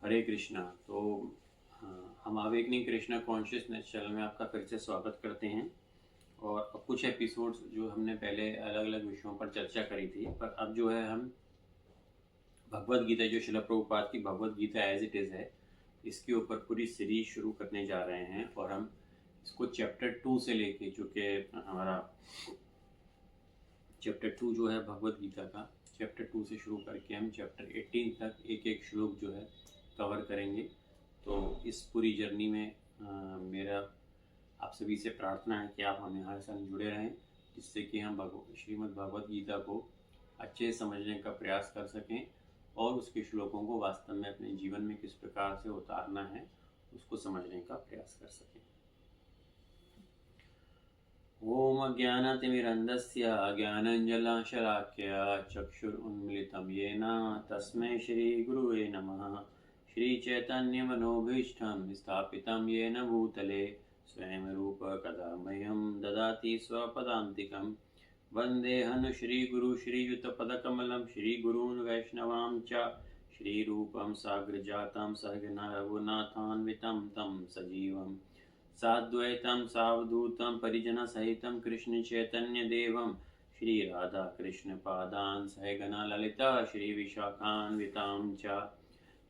हरे कृष्णा। तो हम awakening Krishna consciousness channel में आपका फिर से स्वागत करते हैं। और अब कुछ एपिसोड्स जो हमने पहले अलग अलग विषयों पर चर्चा करी थी, पर अब जो है हम भगवद गीता, जो श्रील प्रभुपाद की Bhagavad Gita as it is है, इसके ऊपर पूरी सीरीज शुरू करने जा रहे हैं। और हम इसको चैप्टर 2 से लेके, चूँकि हमारा चैप्टर 2 जो है भगवद गीता का, चैप्टर 2 से शुरू करके हम चैप्टर 18 तक एक एक श्लोक जो है कवर करेंगे। तो इस पूरी जर्नी में मेरा आप सभी से प्रार्थना है कि आप हमारे साथ जुड़े रहें, जिससे कि हम श्रीमद् भगवद गीता को अच्छे से समझने का प्रयास कर सकें और उसके श्लोकों को वास्तव में अपने जीवन में किस प्रकार से उतारना है उसको समझने का प्रयास कर सकें। ओम अज्ञानतिमिरन्धस्य ज्ञानाञ्जनशलाकया चक्षुरुन्मिलितं येन तस्मै श्रीगुरुवे नमः। श्रीचैतन्यमनोभीष्टं स्थापितं येन भूतले स्वयं रूप कदा मह्यं ददाति स्वपदान्तिकं। वन्देऽहं श्रीगुरु श्रीयुतपदकमलं श्रीगुरून् वैष्णवां च श्रीरूपं साग्रजातं सहगना रघुनाथान्वितं तं सजीवं साद्वैतं सावधूतं परिजनसहितं कृष्णचैतन्यदेवं श्रीराधाकृष्णपादान् सहगना ललिता श्रीविशाखान्वितां च।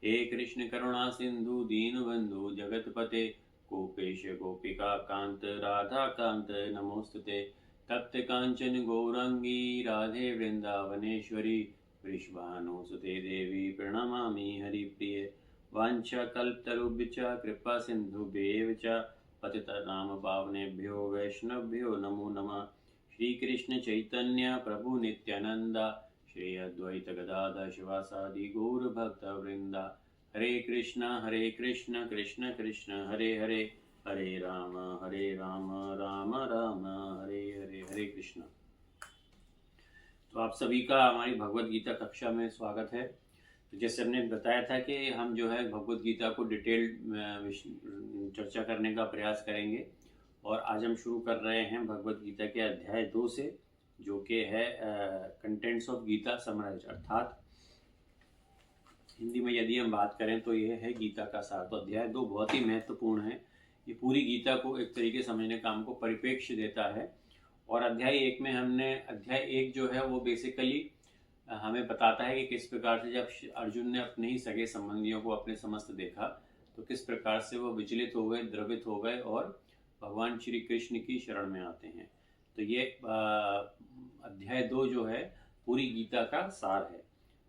हे कृष्ण करुणा सिंधु दीनबंधु जगतपते गोपेश गोपिका कांत राधा कांत नमोस्तुते। तप्त कांचन गौरांगी राधे वृंदावनेश्वरी वृषभानुसुते देवी प्रणमामि हरिप्रिये। वाञ्छाकल्पतरुभ्यश्च कृपा सिन्धुभ्येव च पतितानां पावनेभ्यो वैष्णवेभ्यो नमो नमः। श्री कृष्ण चैतन्य प्रभु नित्यानंद श्री अद्वैत गदाधर शिवासादि गौर भक्त वृंदा। हरे कृष्ण कृष्ण कृष्ण हरे हरे, हरे राम राम राम हरे हरे। हरे कृष्ण। तो आप सभी का हमारी भगवद गीता कक्षा में स्वागत है। तो जैसे हमने बताया था कि हम जो है भगवद गीता को डिटेल्ड चर्चा करने का प्रयास करेंगे। और आज हम शुरू कर रहे हैं भगवद गीता के अध्याय 2 से, जो कि है कंटेंट्स ऑफ गीता समराइज, अर्थात हिंदी में यदि हम बात करें तो यह है गीता का सार। तो अध्याय 2 बहुत ही महत्वपूर्ण है। ये पूरी गीता को एक तरीके से समझने का हमको परिप्रेक्ष्य देता है। और अध्याय 1 में हमने, अध्याय 1 जो है वो बेसिकली हमें बताता है कि किस प्रकार से जब अर्जुन ने अपने ही सगे संबंधियों को अपने समस्त देखा तो किस प्रकार से वो विचलित हो गए, द्रवित हो गए और भगवान श्री कृष्ण की शरण में आते हैं। तो ये अध्याय 2 जो है पूरी गीता का सार है।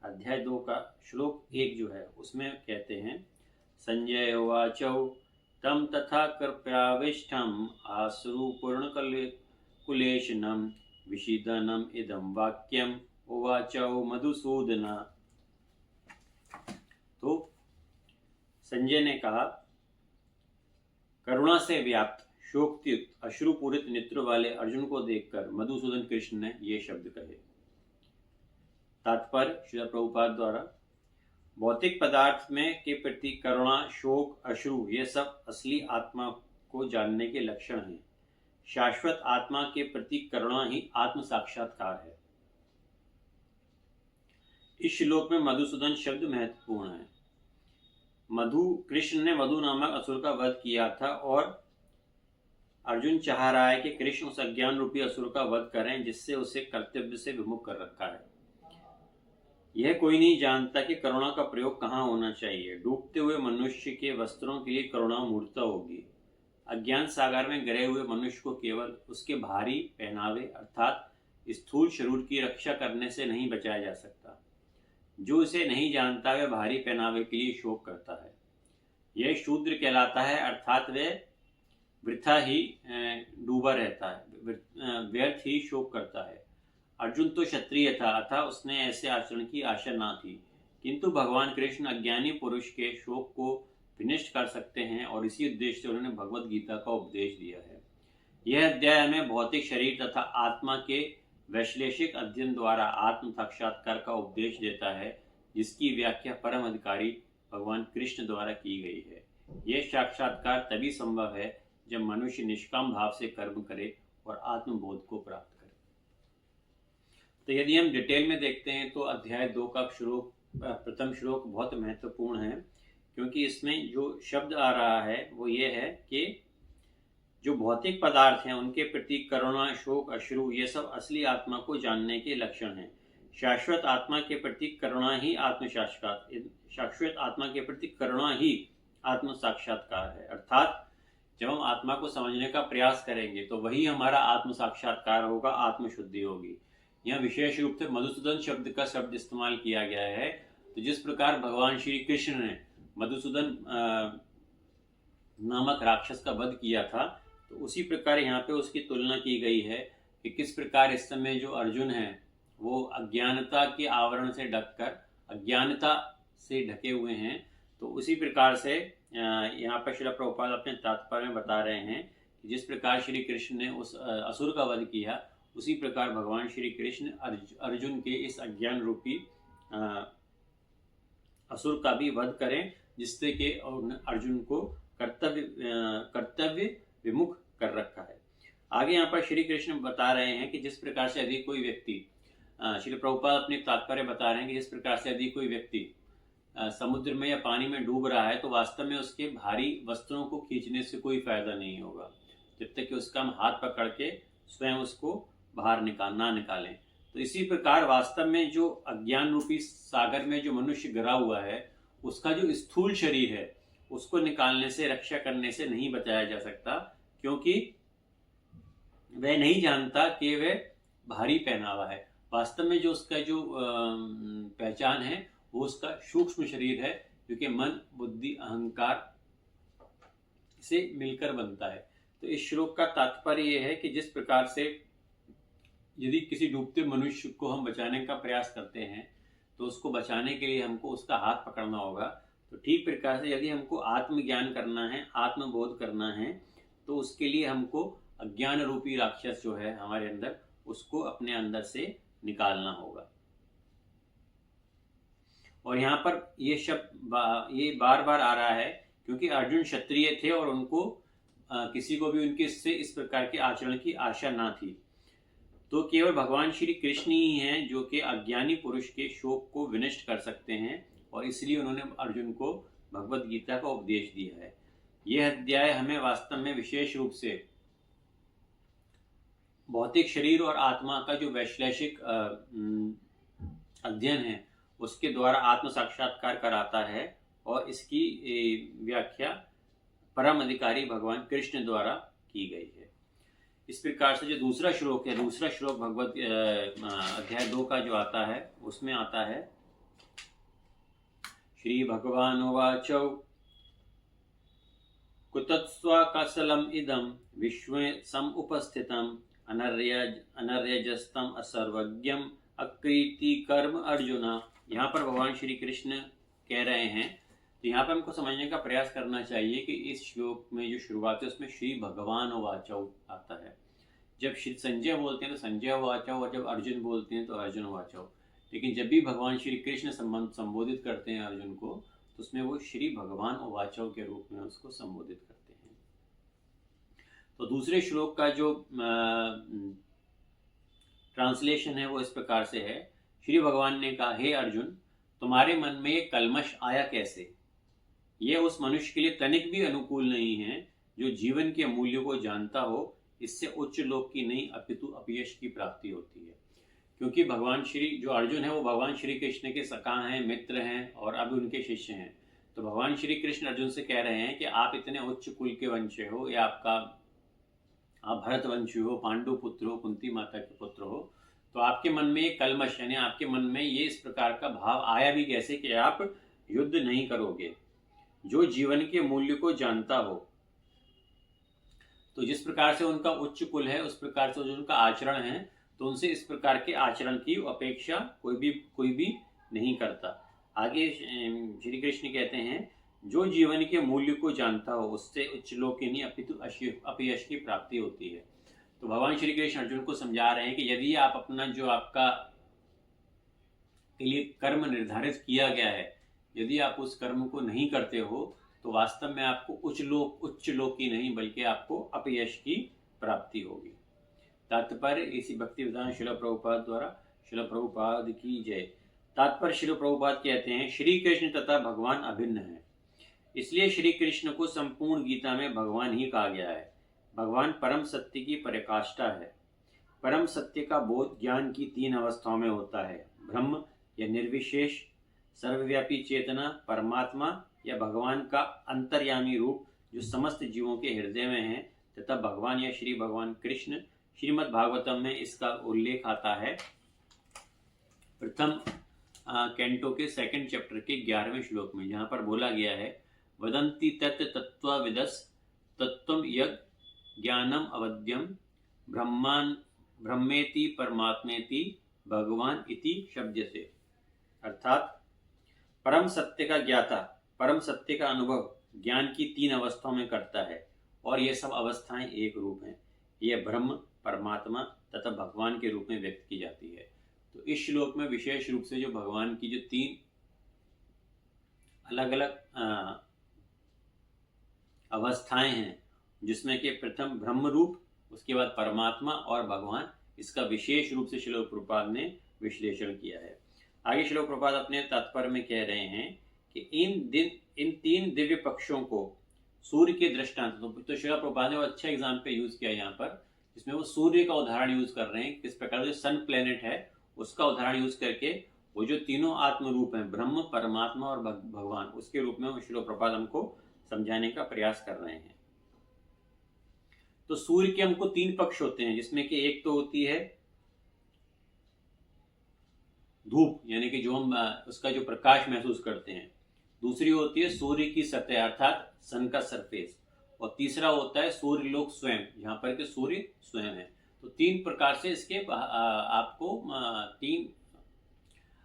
अध्याय 2 का श्लोक 1 जो है उसमें कहते हैं, संजय उवाचौ तम तथा कृपयाविष्टम आश्रुपूर्ण कुलेशनम विषीदनम इदम वाक्यम उवाचौ मधुसूदन। तो संजय ने कहा, करुणा से व्याप्त शोकयुक्त अश्रुपूरित नेत्र वाले अर्जुन को देखकर मधुसूदन कृष्ण ने ये शब्द कहे। तात्पर्य श्रील प्रभुपाद द्वारा, भौतिक पदार्थ में के प्रति करुणा, शोक, अश्रु ये सब असली आत्मा को जानने के लक्षण हैं। शाश्वत आत्मा के प्रति करुणा ही आत्म साक्षात्कार है। इस श्लोक में मधुसूदन शब्द महत्वपूर्ण है। कृष्ण ने मधु नामक असुर का वध किया था और अर्जुन चाह रहा है कि कृष्ण उस अज्ञान रूपी असुर का वध करें जिससे उसे कर्तव्य से विमुख कर रखा है। यह कोई नहीं जानता कि करुणा का प्रयोग कहाँ होना चाहिए। डूबते हुए मनुष्य के वस्त्रों के लिए करुणा मूर्ता होगी। अज्ञान सागर में गिरे हुए मनुष्य को केवल उसके भारी पहनावे अर्थात स्थूल शरीर की रक्षा करने से नहीं बचाया जा सकता। जो इसे नहीं जानता वह भारी पहनावे के लिए शोक करता है। यह शूद्र कहलाता है, अर्थात वह वृथा ही डूबा रहता है, व्यर्थ ही शोक करता है। अर्जुन तो क्षत्रिय था, अतः उसने ऐसे आचरण की आशा ना थी, किंतु भगवान कृष्ण अज्ञानी पुरुष के शोक को विनष्ट कर सकते हैं और इसी उद्देश्य से उन्होंने भगवद गीता का उपदेश दिया है। यह अध्याय हमें भौतिक शरीर तथा आत्मा के वैश्लेषिक अध्ययन द्वारा आत्म साक्षात्कार का उपदेश देता है, जिसकी व्याख्या परम अधिकारी भगवान कृष्ण द्वारा की गई है। यह साक्षात्कार तभी संभव है जब मनुष्य निष्काम भाव से कर्म करे और आत्मबोध को प्राप्त करे। तो यदि हम डिटेल में देखते हैं तो अध्याय 2 का श्लोक, प्रथम श्लोक बहुत महत्वपूर्ण है, क्योंकि इसमें जो शब्द आ रहा है वो ये है कि जो भौतिक पदार्थ हैं उनके प्रति करुणा, शोक, अश्रु ये सब असली आत्मा को जानने के लक्षण हैं। शाश्वत आत्मा के प्रति करुणा ही शाश्वत आत्मा के प्रति करुणा ही आत्म साक्षात्कार है। अर्थात जब हम आत्मा को समझने का प्रयास करेंगे तो वही हमारा आत्म साक्षात्कार होगा, आत्मशुद्धि होगी। यहाँ विशेष रूप से मधुसूदन शब्द का शब्द इस्तेमाल किया गया है। तो जिस प्रकार भगवान श्री कृष्ण ने मधुसूदन नामक राक्षस का वध किया था, तो उसी प्रकार यहाँ पे उसकी तुलना की गई है कि किस प्रकार इस समय जो अर्जुन है वो अज्ञानता के आवरण से ढककर अज्ञानता से ढके हुए हैं। तो उसी प्रकार से यहाँ पर श्रील प्रभुपाद अपने तात्पर्य में बता रहे हैं कि जिस प्रकार श्री कृष्ण ने उस असुर का वध किया, उसी प्रकार भगवान श्री कृष्ण अर्जुन के इस अज्ञान रूपी असुर का भी वध करें, जिससे कि अर्जुन को कर्तव्य विमुख कर रखा है। आगे यहाँ पर श्री कृष्ण बता रहे हैं कि जिस प्रकार से यदि कोई व्यक्ति, श्री प्रभुपाद अपने तात्पर्य बता रहे हैं कि जिस प्रकार से यदि कोई व्यक्ति समुद्र में या पानी में डूब रहा है तो वास्तव में उसके भारी वस्त्रों को खींचने से कोई फायदा नहीं होगा, जब तक कि उसका हम हाथ पकड़ के स्वयं उसको बाहर ना निकालें। तो इसी प्रकार वास्तव में जो अज्ञान रूपी सागर में जो मनुष्य गिरा हुआ है, उसका जो स्थूल शरीर है उसको निकालने से, रक्षा करने से नहीं बचाया जा सकता, क्योंकि वह नहीं जानता कि वह भारी पहनावा है। वास्तव में जो उसका जो पहचान है वो उसका सूक्ष्म शरीर है, क्योंकि मन, बुद्धि, अहंकार से मिलकर बनता है। तो इस श्लोक का तात्पर्य यह है कि जिस प्रकार से यदि किसी डूबते मनुष्य को हम बचाने का प्रयास करते हैं तो उसको बचाने के लिए हमको उसका हाथ पकड़ना होगा। तो ठीक प्रकार से यदि हमको आत्मज्ञान करना है, आत्मबोध करना है, तो उसके लिए हमको अज्ञान रूपी राक्षस जो है हमारे अंदर, उसको अपने अंदर से निकालना होगा। और यहाँ पर ये शब्द ये बार बार आ रहा है क्योंकि अर्जुन क्षत्रिय थे और उनको किसी को भी उनके से इस प्रकार के आचरण की आशा ना थी। तो केवल भगवान श्री कृष्ण ही हैं जो कि अज्ञानी पुरुष के शोक को विनष्ट कर सकते हैं, और इसलिए उन्होंने अर्जुन को भगवत गीता का उपदेश दिया है। यह अध्याय हमें वास्तव में विशेष रूप से भौतिक शरीर और आत्मा का जो वैश्लेषिक अध्ययन है उसके द्वारा आत्म साक्षात्कार कराता है, और इसकी व्याख्या परम अधिकारी भगवान कृष्ण द्वारा की गई है। इस प्रकार से जो दूसरा श्लोक है, दूसरा श्लोक भगवत अध्याय 2 का जो आता है उसमें आता है, श्री भगवान उवाच कुतस्त्वाकसलम इदम विश्वे समुपस्थितम अनर्यजस्तम असर्वज्ञम अकृति कर्म अर्जुना। यहाँ पर भगवान श्री कृष्ण कह रहे हैं, तो यहाँ पर हमको समझने का प्रयास करना चाहिए कि इस श्लोक में जो शुरुआत है उसमें श्री भगवान उवाच आता है। जब श्री संजय बोलते हैं तो संजय उवाच, और जब अर्जुन बोलते हैं तो अर्जुन उवाच। लेकिन जब भी भगवान श्री कृष्ण संबोधित करते हैं अर्जुन को, तो उसमें वो श्री भगवान उवाच के रूप में उसको संबोधित करते हैं। तो दूसरे श्लोक का जो ट्रांसलेशन है वो इस प्रकार से है, श्री भगवान ने कहा, हे अर्जुन, तुम्हारे मन में ये कलमश आया कैसे? यह उस मनुष्य के लिए तनिक भी अनुकूल नहीं है जो जीवन के मूल्यों को जानता हो। इससे उच्च लोक की नहीं अपितु अपयश की प्राप्ति होती है। क्योंकि भगवान श्री जो अर्जुन है वो भगवान श्री कृष्ण के सखा हैं, मित्र हैं और अब उनके शिष्य हैं। तो भगवान श्री कृष्ण अर्जुन से कह रहे हैं कि आप इतने उच्च कुल के वंश हो, या आप भरत वंशी हो, पांडु पुत्र हो, कुंती माता के पुत्र हो, तो आपके मन में ये कलमश यानी आपके मन में ये इस प्रकार का भाव आया भी कैसे कि आप युद्ध नहीं करोगे? जो जीवन के मूल्य को जानता हो, तो जिस प्रकार से उनका उच्च कुल है उस प्रकार से जो उनका आचरण है, तो उनसे इस प्रकार के आचरण की अपेक्षा कोई भी नहीं करता। आगे श्री कृष्ण कहते हैं, जो जीवन के मूल्य को जानता हो उससे उच्च लोक की नहीं अपितु अपयश की प्राप्ति होती है। तो भगवान श्री कृष्ण अर्जुन को समझा रहे हैं कि यदि आप अपना जो आपका के लिए कर्म निर्धारित किया गया है, यदि आप उस कर्म को नहीं करते हो, तो वास्तव में आपको उच्च लोक की नहीं बल्कि आपको अपयश की प्राप्ति होगी। तात्पर्य इसी भक्ति विधान श्रील प्रभुपाद द्वारा। श्रील प्रभुपाद की जय। तात्पर्य श्रील प्रभुपाद कहते हैं, श्री कृष्ण तथा भगवान अभिन्न है। इसलिए श्री कृष्ण को संपूर्ण गीता में भगवान ही कहा गया है। भगवान परम सत्य की पराकाष्ठा है। परम सत्य का बोध ज्ञान की 3 अवस्थाओं में होता है, ब्रह्म या निर्विशेष सर्वव्यापी चेतना, परमात्मा या भगवान का अंतर्यामी रूप जो समस्त जीवों के हृदय में है, तथा भगवान या श्री भगवान कृष्ण। श्रीमद् भागवतम में इसका उल्लेख आता है प्रथम कैंटो के 2nd चैप्टर के 11वें श्लोक में, जहाँ पर बोला गया है, वदंती तत् तत्त्वविदस् तत्त्वं यज् ज्ञानम अवद्यम ब्रह्मेति परमात्मेति भगवान इति शब्द से। अर्थात परम सत्य का ज्ञाता परम सत्य का अनुभव ज्ञान की 3 अवस्थाओं में करता है, और ये सब अवस्थाएं एक रूप हैं। यह ब्रह्म, परमात्मा तथा भगवान के रूप में व्यक्त की जाती है। तो इस श्लोक में विशेष रूप से जो भगवान की जो 3 अलग अलग अवस्थाएं हैं, जिसमें कि प्रथम ब्रह्म रूप, उसके बाद परमात्मा और भगवान, इसका विशेष रूप से श्रील प्रभुपाद ने विश्लेषण किया है। आगे श्रील प्रभुपाद अपने तात्पर्य में कह रहे हैं कि इन 3 दिव्य पक्षों को सूर्य के दृष्टांत, तो श्रील प्रभुपाद ने वो अच्छा एग्जाम्पल यूज किया यहाँ पर, जिसमें वो सूर्य का उदाहरण यूज कर रहे हैं। किस प्रकार जो सन प्लेनेट है उसका उदाहरण यूज करके वो जो तीनों आत्म रूप हैं, ब्रह्म, परमात्मा और भगवान, उसके रूप में श्रील प्रभुपाद हमको समझाने का प्रयास कर रहे हैं। तो सूर्य के हमको 3 पक्ष होते हैं, जिसमें कि एक तो होती है धूप, यानी कि जो हम उसका जो प्रकाश महसूस करते हैं। दूसरी होती है सूर्य की सतह अर्थात सन का सरफेस, और तीसरा होता है सूर्य लोक स्वयं, जहां पर के सूर्य स्वयं है। तो 3 प्रकार से इसके आपको 3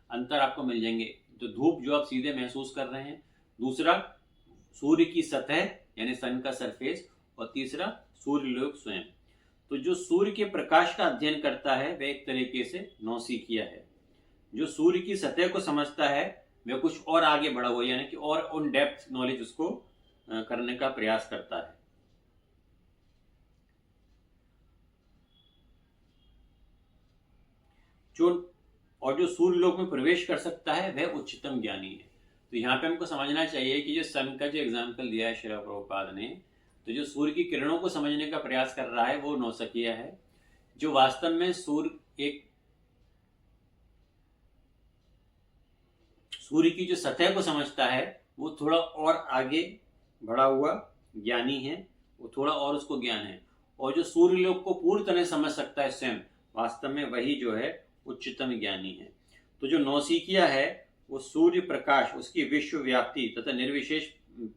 अंतर आपको मिल जाएंगे। तो धूप जो आप सीधे महसूस कर रहे हैं, दूसरा सूर्य की सतह यानी सन का सरफेस, और तीसरा सूर्य लोक स्वयं। तो जो सूर्य के प्रकाश का अध्ययन करता है वह एक तरीके से नौसिखिया है। जो सूर्य की सतह को समझता है वह कुछ और आगे बढ़ा हुआ, यानी कि और उन डेप्थ नॉलेज उसको करने का प्रयास करता है। जो सूर्य लोक में प्रवेश कर सकता है वह उच्चतम ज्ञानी है। तो यहाँ पे हमको समझना चाहिए कि जो सन का जो एग्जाम्पल दिया है श्रील प्रभुपाद ने, तो जो सूर्य की किरणों को समझने का प्रयास कर रहा है वो नौसिखिया है। जो वास्तव में सूर्य की जो सतह को समझता है वो थोड़ा और आगे बढ़ा हुआ ज्ञानी है, वो थोड़ा और उसको ज्ञान है। और जो सूर्य लोक को पूरी तरह समझ सकता है स्वयं, वास्तव में वही जो है उच्चतम ज्ञानी है। तो जो नौसिखिया है वो सूर्य प्रकाश, उसकी विश्व व्याप्ति तथा निर्विशेष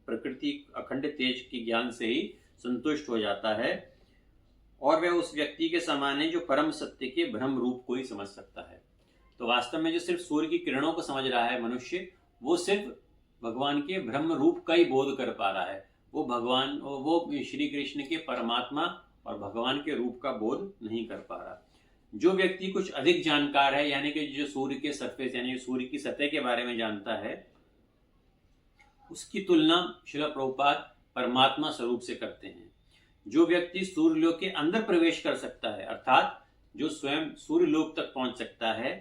प्रकृति अखंड तेज के ज्ञान से ही संतुष्ट हो जाता है, और वह उस व्यक्ति के समान है जो परम सत्य के ब्रह्म रूप को ही समझ सकता है। तो वास्तव में जो सिर्फ सूर्य की किरणों को समझ रहा है मनुष्य, वो सिर्फ भगवान के ब्रह्म रूप का ही बोध कर पा रहा है। वो श्री कृष्ण के परमात्मा और भगवान के रूप का बोध नहीं कर पा रहा। जो व्यक्ति कुछ अधिक जानकार है, यानी कि जो सूर्य के सरफेस यानी सूर्य की सतह के बारे में जानता है, उसकी तुलना श्रील प्रभुपाद परमात्मा स्वरूप से करते हैं। जो व्यक्ति सूर्य लोक के अंदर प्रवेश कर सकता है, अर्थात जो स्वयं सूर्य लोक तक पहुंच सकता है,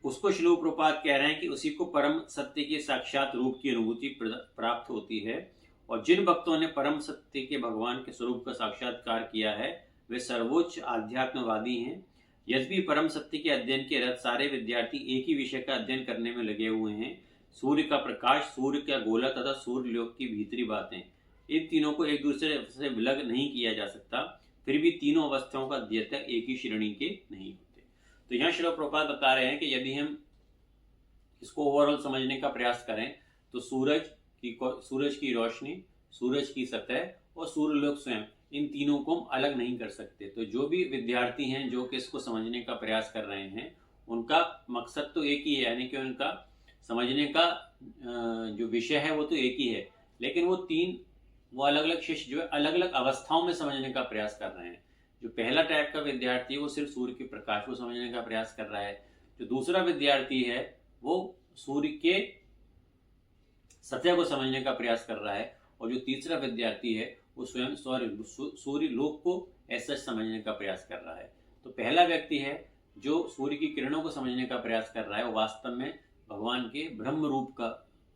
उसको श्रील प्रभुपाद कह रहे हैं कि उसी को परम सत्य के साक्षात रूप की अनुभूति प्राप्त होती है। और जिन भक्तों ने परम सत्य के भगवान के स्वरूप का साक्षात्कार किया है वे सर्वोच्च आध्यात्मवादी हैं। यद्यपि परम सत्य के अध्ययन के रत सारे विद्यार्थी एक ही विषय का अध्ययन करने में लगे हुए हैं, सूर्य का प्रकाश, सूर्य का गोला तथा सूर्य लोक की भीतरी बातें, इन तीनों को एक दूसरे से विलग नहीं किया जा सकता। फिर भी तीनों अवस्थाओं का द्योतक एक ही श्रेणी के नहीं होते। तो यहाँ श्रील प्रभुपाद बता रहे हैं कि यदि हम इसको ओवरऑल समझने का प्रयास करें तो सूरज की रोशनी, सूरज की सतह और सूर्य लोक स्वयं, इन तीनों को हम अलग नहीं कर सकते। तो जो भी विद्यार्थी हैं जो कि इसको समझने का प्रयास कर रहे हैं, उनका मकसद तो एक ही है, यानी कि उनका समझने का जो विषय है वो तो एक ही है, लेकिन वो अलग अलग शिष्य जो है अलग अलग अवस्थाओं में समझने का प्रयास कर रहे हैं। जो पहला टाइप का विद्यार्थी है वो सिर्फ सूर्य के प्रकाश को समझने का प्रयास कर रहा है। जो दूसरा विद्यार्थी है वो सूर्य के सतह को समझने का प्रयास कर रहा है, और जो तीसरा विद्यार्थी है वो स्वयं सूर्य लोक को ऐसा समझने का प्रयास कर रहा है। तो पहला व्यक्ति है जो सूर्य की किरणों को समझने का प्रयास कर रहा है, वो वास्तव में भगवान के ब्रह्म रूप का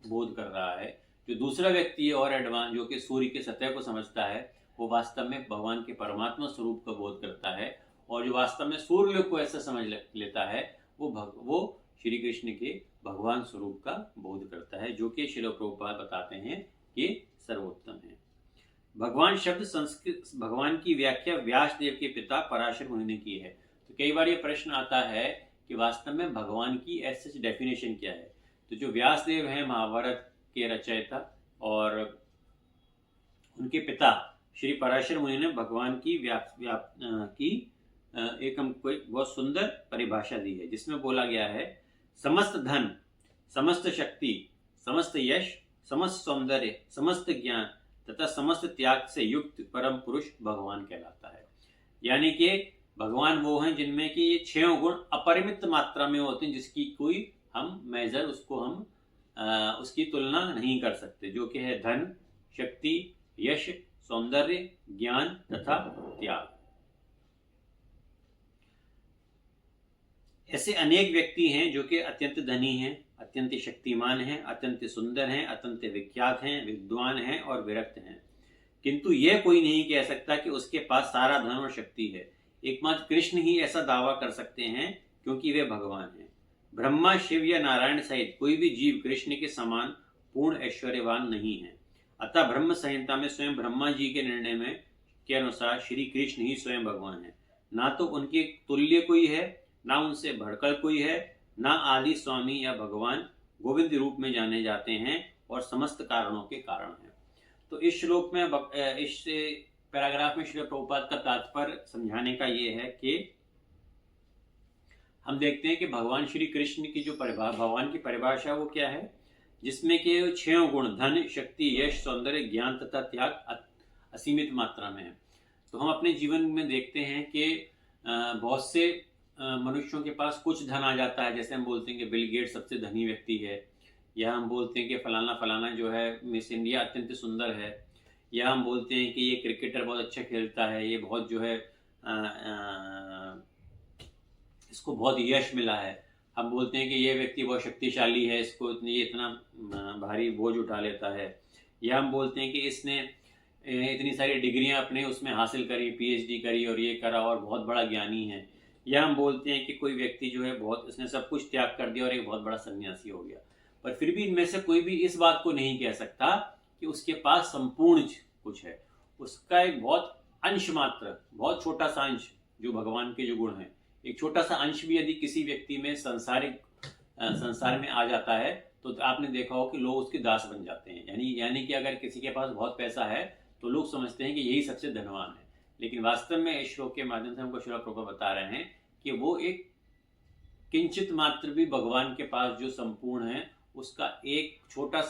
बोध कर रहा है। जो दूसरा व्यक्ति है और एडवांस, जो कि सूर्य के सतह को समझता है, वो वास्तव में भगवान के परमात्मा स्वरूप का बोध करता है। और जो वास्तव में सूर्य को ऐसा समझ लेता है, वो श्री कृष्ण के भगवान स्वरूप का बोध करता है, जो कि श्रील प्रभुपाद बताते हैं कि सर्वोत्तम है। भगवान शब्द संस्कृत, भगवान की व्याख्या व्यास देव के पिता पराशर मुनि ने की है। तो कई बार ये प्रश्न आता है कि वास्तव में भगवान की ऐसी डेफिनेशन क्या है। तो जो व्यास देव हैं महाभारत के रचयिता, और उनके पिता श्री पराशर मुनि ने भगवान की एक हमको बहुत सुंदर परिभाषा दी है, जिसमें बोला गया है, समस्त धन, समस्त शक्ति, समस्त यश, समस्त सौंदर्य, समस्त ज्ञान तथा समस्त त्याग से युक्त परम पुरुष भगवान कहलाता है। यानी कि भगवान वो हैं जिनमें कि ये 6 गुण अपरिमित मात्रा में होते हैं, जिसकी कोई हम मेजर, उसको हम उसकी तुलना नहीं कर सकते, जो कि है धन, शक्ति, यश, सौंदर्य, ज्ञान तथा त्याग। ऐसे अनेक व्यक्ति हैं जो कि अत्यंत धनी हैं, अत्यंत शक्तिमान हैं, अत्यंत सुंदर हैं, अत्यंत विख्यात हैं, विद्वान हैं और विरक्त हैं, किंतु यह कोई नहीं कह सकता कि उसके पास सारा धन और शक्ति है। एकमात्र कृष्ण ही ऐसा दावा कर सकते हैं, क्योंकि वे भगवान हैं। ब्रह्मा, शिव या नारायण सहित कोई भी जीव कृष्ण के समान पूर्ण ऐश्वर्यवान नहीं है। अतः ब्रह्म संहिता में स्वयं ब्रह्मा जी के निर्णय में के अनुसार श्री कृष्ण ही स्वयं भगवान है। ना तो उनके तुल्य कोई है, ना उनसे बढ़कर कोई है, ना आदि स्वामी या भगवान गोविंद रूप में जाने जाते हैं और समस्त कारणों के कारण हैं। तो इस श्लोक में, इस पैराग्राफ में श्री प्रभुपाद का तात्पर्य समझाने का ये है कि हम देखते हैं कि भगवान श्री कृष्ण की जो भगवान की परिभाषा वो क्या है, जिसमें कि 6 गुण धन, शक्ति, यश, सौंदर्य, ज्ञान तथा त्याग असीमित मात्रा में है। तो हम अपने जीवन में देखते हैं कि बहुत से मनुष्यों के पास कुछ धन आ जाता है, जैसे हम बोलते हैं कि बिल गेट्स सबसे धनी व्यक्ति है, या हम बोलते हैं कि फलाना फलाना जो है मिस इंडिया अत्यंत सुंदर है, या हम बोलते हैं कि ये क्रिकेटर बहुत अच्छा खेलता है, ये बहुत जो है इसको बहुत यश मिला है। हम बोलते हैं कि ये व्यक्ति बहुत शक्तिशाली है, इसको इतना भारी बोझ उठा लेता है। या हम बोलते हैं कि इसने इतनी सारी डिग्रियां अपने उसमें हासिल करी, पीएचडी करी और ये करा और बहुत बड़ा ज्ञानी है। या हम बोलते हैं कि कोई व्यक्ति जो है बहुत, इसने सब कुछ त्याग कर दिया और एक बहुत बड़ा सन्यासी हो गया। पर फिर भी इनमें से कोई भी इस बात को नहीं कह सकता कि उसके पास संपूर्ण कुछ है। उसका एक बहुत अंश मात्र, बहुत छोटा सा अंश, जो भगवान के जो गुण हैं, एक छोटा सा अंश भी यदि किसी व्यक्ति में संसार में आ जाता है, तो आपने देखा हो कि लोग उसके दास बन जाते हैं। यानी कि अगर किसी के पास बहुत पैसा है तो लोग समझते हैं कि यही सबसे धनवान है, लेकिन वास्तव में इस श्लोक के माध्यम से हमको श्रील प्रभुपाद बता रहे हैं कि वो एक किंचित मात्र भी भगवान के पास जो संपूर्ण है, उसका एक छोटे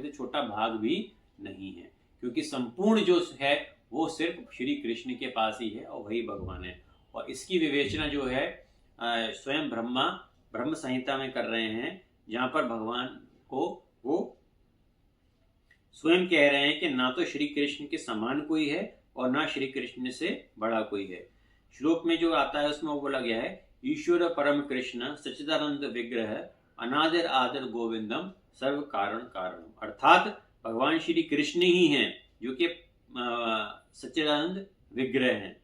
से छोटा भाग भी नहीं है, क्योंकि संपूर्ण जो है वो सिर्फ श्री कृष्ण के पास ही है और वही भगवान है। और इसकी विवेचना जो है स्वयं ब्रह्म संहिता में कर रहे हैं, जहां पर भगवान को वो स्वयं कह रहे हैं कि ना तो श्री कृष्ण के समान कोई है और ना श्री कृष्ण से बड़ा कोई है। श्लोक में जो आता है उसमें वो बोला गया है, ईश्वर परम कृष्ण सच्चिदानंद विग्रह अनादर आदर गोविंदम सर्व कारण कारणम। अर्थात भगवान श्री कृष्ण ही हैं जो कि सच्चिदानंद विग्रह हैं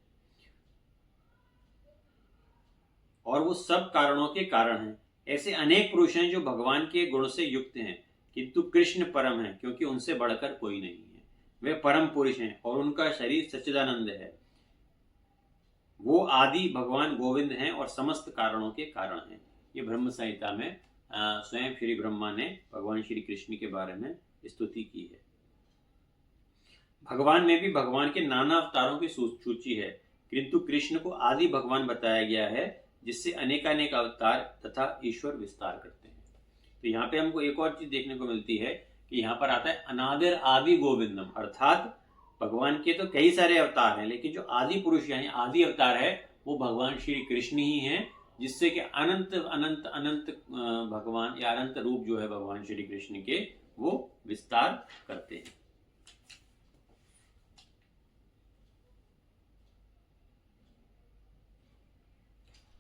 और वो सब कारणों के कारण हैं। ऐसे अनेक पुरुष हैं जो भगवान के गुण से युक्त हैं, किंतु कृष्ण परम है, क्योंकि उनसे बढ़कर कोई नहीं है। वे परम पुरुष हैं और उनका शरीर सच्चिदानंद है। वो आदि भगवान गोविंद हैं और समस्त कारणों के कारण हैं। ये ब्रह्म संहिता में स्वयं श्री ब्रह्मा ने भगवान श्री कृष्ण के बारे में स्तुति की है। भगवान में भी भगवान के नाना अवतारों की सूची है, किंतु कृष्ण को आदि भगवान बताया गया है, जिससे अनेकानेक अवतार तथा ईश्वर विस्तार करते हैं। तो यहाँ पे हमको एक और चीज देखने को मिलती है कि यहाँ पर आता है अनादिर आदि गोविंदम, अर्थात भगवान के तो कई सारे अवतार हैं, लेकिन जो आदि पुरुष यानी आदि अवतार है वो भगवान श्री कृष्ण ही हैं, जिससे कि अनंत अनंत अनंत भगवान या अनंत रूप जो है भगवान श्री कृष्ण के वो विस्तार करते हैं।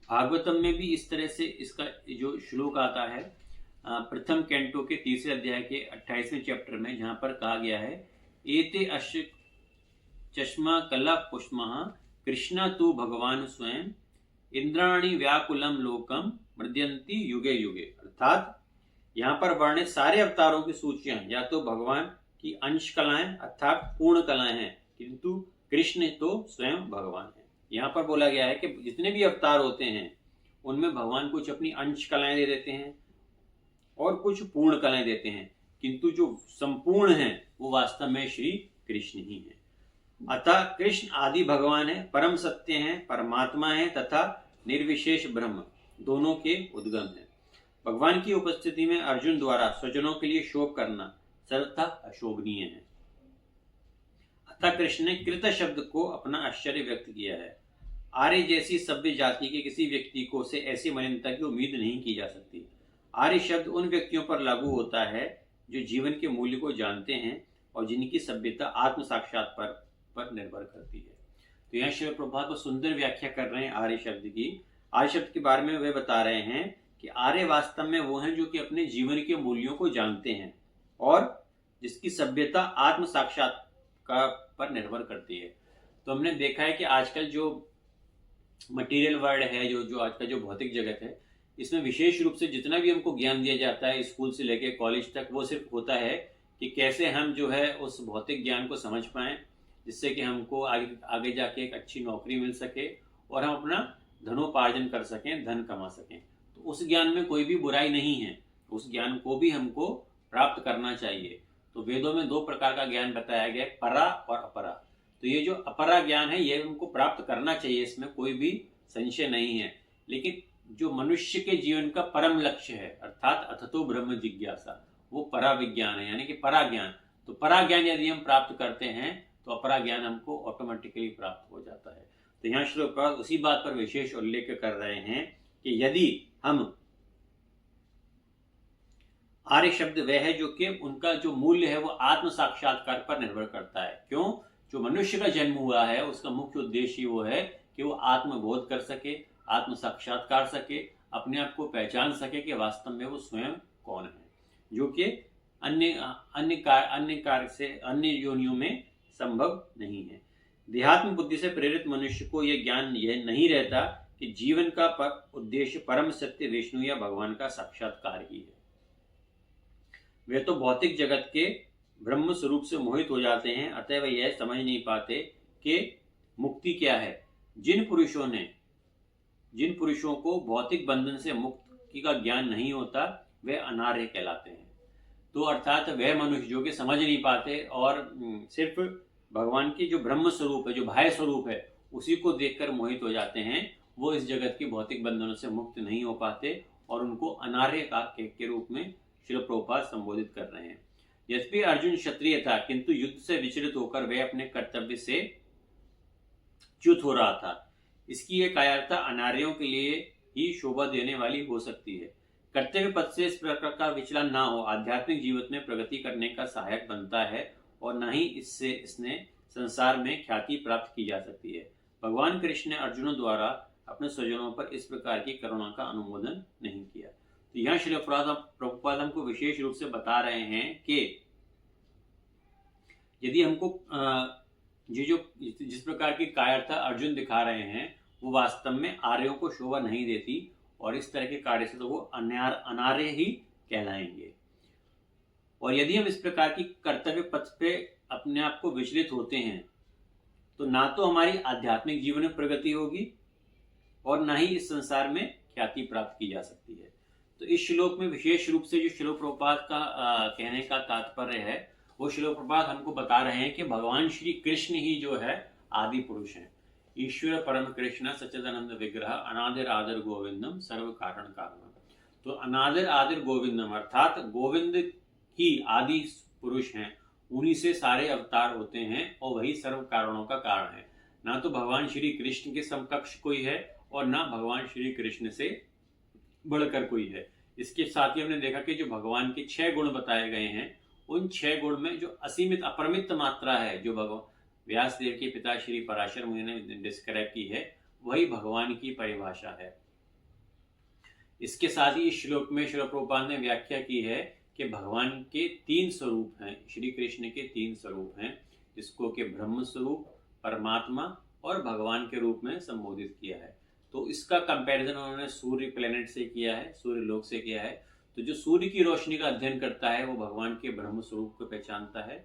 भागवतम में भी इस तरह से इसका जो श्लोक आता है, प्रथम कैंटो के तीसरे अध्याय के 28वें चैप्टर में, जहां पर कहा गया है एते अश्य चश्मा कला पुष्मः कृष्ण तु भगवान स्वयं इंद्राणी व्याकुलम लोकम मृद्यंती युगे युगे। अर्थात यहाँ पर वर्णित सारे अवतारों की सूचियां या तो भगवान की अंश कलाएं अर्थात पूर्ण कलाएं हैं, किंतु कृष्ण तो स्वयं भगवान है। यहाँ पर बोला गया है कि जितने भी अवतार होते हैं उनमें भगवान कुछ अपनी अंश कलाएं दे देते हैं और कुछ पूर्ण कलाएं देते हैं, किंतु जो संपूर्ण है वो वास्तव में श्री कृष्ण ही है। अतः कृष्ण आदि भगवान है, परम सत्य है, परमात्मा है तथा निर्विशेष ब्रह्म दोनों के उद्गम है। भगवान की उपस्थिति में अर्जुन द्वारा स्वजनों के लिए शोक करना सर्वथा अशोभनीय है। अतः कृष्ण ने कृत शब्द को अपना आश्चर्य व्यक्त किया है। आर्य जैसी सभ्य जाति के किसी व्यक्ति को से ऐसी मलिनता की उम्मीद नहीं की जा सकती। आर्य शब्द उन व्यक्तियों पर लागू होता है जो जीवन के मूल्य को जानते हैं और जिनकी सभ्यता आत्म साक्षात्कार पर निर्भर करती है। तो यहाँ श्री प्रभुपाद को सुंदर व्याख्या कर रहे हैं आर्य शब्द की। आर्य शब्द के बारे में वे बता रहे हैं कि आर्य वास्तव में वो हैं जो कि अपने जीवन के मूल्यों को जानते हैं और जिसकी सभ्यता आत्म साक्षात्कार पर निर्भर करती है। तो हमने देखा है कि आजकल जो मटेरियल वर्ल्ड है, जो आज का जो भौतिक जगत है, इसमें विशेष रूप से जितना भी हमको ज्ञान दिया जाता है स्कूल से लेकर कॉलेज तक, वो सिर्फ होता है कि कैसे हम जो है उस भौतिक ज्ञान को समझ पाएं, जिससे कि हमको आगे जाके एक अच्छी नौकरी मिल सके और हम अपना धनोपार्जन कर सकें, धन कमा सकें। तो उस ज्ञान में कोई भी बुराई नहीं है, उस ज्ञान को भी हमको प्राप्त करना चाहिए। तो वेदों में दो प्रकार का ज्ञान बताया गया, परा और अपरा। तो ये जो अपरा ज्ञान है ये हमको प्राप्त करना चाहिए, इसमें कोई भी संशय नहीं है। लेकिन जो मनुष्य के जीवन का परम लक्ष्य है अर्थात अथतो ब्रह्म जिज्ञासा, वो परा विज्ञान है, यानी कि परा ज्ञान। तो परा ज्ञान यदि हम प्राप्त करते हैं तो अपरा ज्ञान हमको ऑटोमेटिकली प्राप्त हो जाता है। तो यहाँ श्री प्रभुपाद उसी बात पर विशेष उल्लेख कर रहे हैं कि यदि हम आर्य शब्द वह है जो कि उनका जो मूल्य है वो आत्म साक्षात्कार पर निर्भर करता है। क्यों? जो मनुष्य का जन्म हुआ है उसका मुख्य उद्देश्य ही वो है कि वो आत्मबोध कर सके, आत्म साक्षात्कार सके, अपने आप को पहचान सके कि वास्तव में वो स्वयं कौन है, जो कि अन्य कार्य से अन्य योनियों में संभव नहीं है। देहात्म बुद्धि से प्रेरित मनुष्य को यह ज्ञान यह नहीं रहता कि जीवन का उद्देश्य परम सत्य विष्णु या भगवान का साक्षात्कार ही है। वे तो भौतिक जगत के ब्रह्म स्वरूप से मोहित हो जाते हैं, अतः वे यह समझ नहीं पाते कि मुक्ति क्या है। जिन पुरुषों को भौतिक बंधन से मुक्ति का ज्ञान नहीं होता वे अनार्य कहलाते हैं। तो अर्थात वह मनुष्य जो कि समझ नहीं पाते और सिर्फ भगवान की जो ब्रह्म स्वरूप है, जो बाह्य स्वरूप है, उसी को देखकर मोहित हो जाते हैं, वो इस जगत की भौतिक बंधनों से मुक्त नहीं हो पाते और उनको अनार्य के रूप में श्री प्रभुपाद संबोधित कर रहे हैं। यद्यपि अर्जुन क्षत्रिय था किंतु युद्ध से विचलित होकर वह अपने कर्तव्य से च्युत हो रहा था। इसकी यह कायरता अनार्यों के लिए ही शोभा देने वाली हो सकती है। कर्तव्य पथ से इस प्रकार का विचलन ना हो आध्यात्मिक जीवन में प्रगति करने का सहायक बनता है और न ही इसने संसार में ख्याति प्राप्त की जा सकती है। भगवान कृष्ण ने अर्जुन द्वारा अपने स्वजनों पर इस प्रकार की करुणा का अनुमोदन नहीं किया। तो यहाँ श्री प्रभुपाद हमको विशेष रूप से बता रहे हैं कि यदि हमको जिस प्रकार की कायरता अर्जुन दिखा रहे हैं वो वास्तव में आर्यों को शोभा नहीं देती और इस तरह के कार्य से तो वो अनार्य ही कहलाएंगे। और यदि हम इस प्रकार की कर्तव्य पथ पे अपने आप को विचलित होते हैं तो ना तो हमारी आध्यात्मिक जीवन में प्रगति होगी और ना ही इस संसार में ख्याति प्राप्त की जा सकती है। तो इस श्लोक में विशेष रूप से जो श्री प्रभुपाद का कहने का तात्पर्य है वो श्री प्रभुपाद हमको बता रहे हैं कि भगवान श्री कृष्ण ही जो है आदि पुरुष हैं। ईश्वर परम कृष्ण सच्चिदानंद विग्रह अनादिर आदिर गोविंदम सर्व कारण कारणम। तो अनादिर आदिर गोविंदम अर्थात गोविंद ही आदि पुरुष हैं, उन्हीं से सारे अवतार होते हैं और वही सर्व कारणों का कारण है। ना तो भगवान श्री कृष्ण के समकक्ष कोई है और ना भगवान श्री कृष्ण से बढ़कर कोई है। इसके साथ ही हमने देखा कि जो भगवान के 6 गुण बताए गए हैं उन 6 गुण में जो असीमित अपरिमित मात्रा है जो भगवान व्यास देव के पिता श्री पराशर मुनि ने डिस्क्राइब की है वही भगवान की परिभाषा है। इसके साथ ही इस श्लोक में श्रील प्रभुपाद ने व्याख्या की है कि भगवान के 3 स्वरूप हैं, श्री कृष्ण के 3 स्वरूप हैं, जिसको कि ब्रह्म स्वरूप, परमात्मा और भगवान के रूप में संबोधित किया है। तो इसका कंपैरिजन उन्होंने सूर्य प्लेनेट से किया है, सूर्य लोक से किया है। तो जो सूर्य की रोशनी का अध्ययन करता है वो भगवान के ब्रह्म स्वरूप को पहचानता है।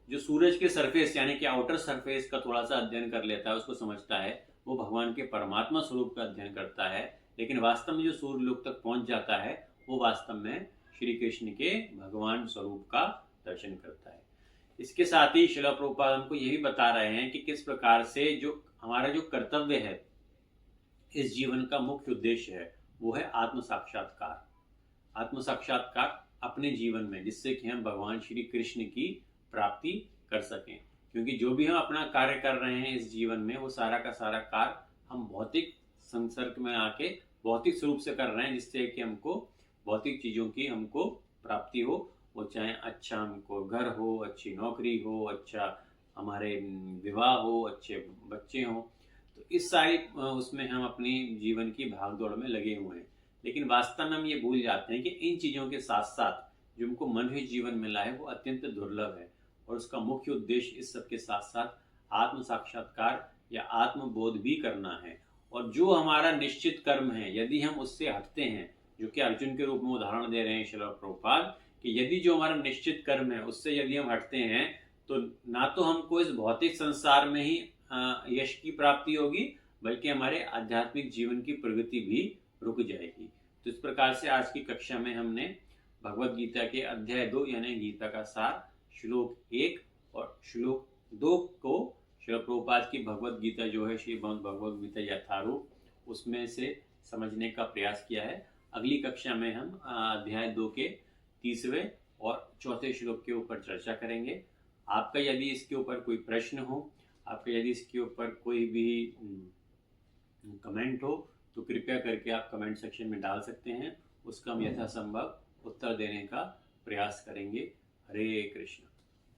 जो सूरज के सरफेस यानी कि आउटर सरफेस का थोड़ा सा अध्ययन कर लेता है, उसको समझता है, वो भगवान के परमात्मा स्वरूप का अध्ययन करता है। लेकिन वास्तव में जो सूर्य लोक तक पहुंच जाता है वो वास्तव में श्री कृष्ण के भगवान स्वरूप का दर्शन करता है। इसके साथ ही श्रील प्रभुपाद हमको ये भी बता रहे हैं कि किस प्रकार से जो हमारा जो कर्तव्य है, इस जीवन का मुख्य उद्देश्य है, वो है आत्म साक्षात्कार। आत्म साक्षात्कार अपने जीवन में, जिससे कि हम भगवान श्री कृष्ण की प्राप्ति कर सकें। क्योंकि जो भी हम अपना कार्य कर रहे हैं इस जीवन में, वो सारा का सारा कार्य हम भौतिक संसर्ग में आके भौतिक स्वरूप से कर रहे हैं, जिससे कि हमको भौतिक चीज़ों की हमको प्राप्ति हो। वो चाहे अच्छा हमको घर हो, अच्छी नौकरी हो, अच्छा हमारे विवाह हो, अच्छे बच्चे हों, तो इस सारी उसमें हम अपनी जीवन की भागदौड़ में लगे हुए हैं। लेकिन वास्तव में हम ये भूल जाते हैं कि इन चीज़ों के साथ साथ जो हमको मनुष्य जीवन मिला है वो अत्यंत दुर्लभ है, और उसका मुख्य उद्देश्य इस सब के साथ साथ आत्म साक्षात्कार या आत्मबोध भी करना है। और जो हमारा निश्चित कर्म है, यदि हम उससे हटते हैं, जो कि अर्जुन के रूप में उदाहरण दे रहे हैं श्रील प्रभुपाद, कि यदि जो हमारा निश्चित कर्म है उससे यदि हम हटते हैं, तो ना तो हमको इस भौतिक संसार में ही यश की प्राप्ति होगी, बल्कि हमारे आध्यात्मिक जीवन की प्रगति भी रुक जाएगी। तो इस प्रकार से आज की कक्षा में हमने भगवद गीता के अध्याय 2 यानी गीता का सार श्लोक 1 और श्लोक 2 को श्रील प्रभुपाद की भगवद गीता जो है श्रीमद् भगवद गीता यथारूप, उसमें से समझने का प्रयास किया है। अगली कक्षा में हम अध्याय 2 के 3वें और 4थे श्लोक के ऊपर चर्चा करेंगे। आपका यदि इसके ऊपर कोई प्रश्न हो, आपका यदि इसके ऊपर कोई भी कमेंट हो, तो कृपया करके आप कमेंट सेक्शन में डाल सकते हैं। उसका हम यथासंभव उत्तर देने का प्रयास करेंगे। हरे कृष्ण।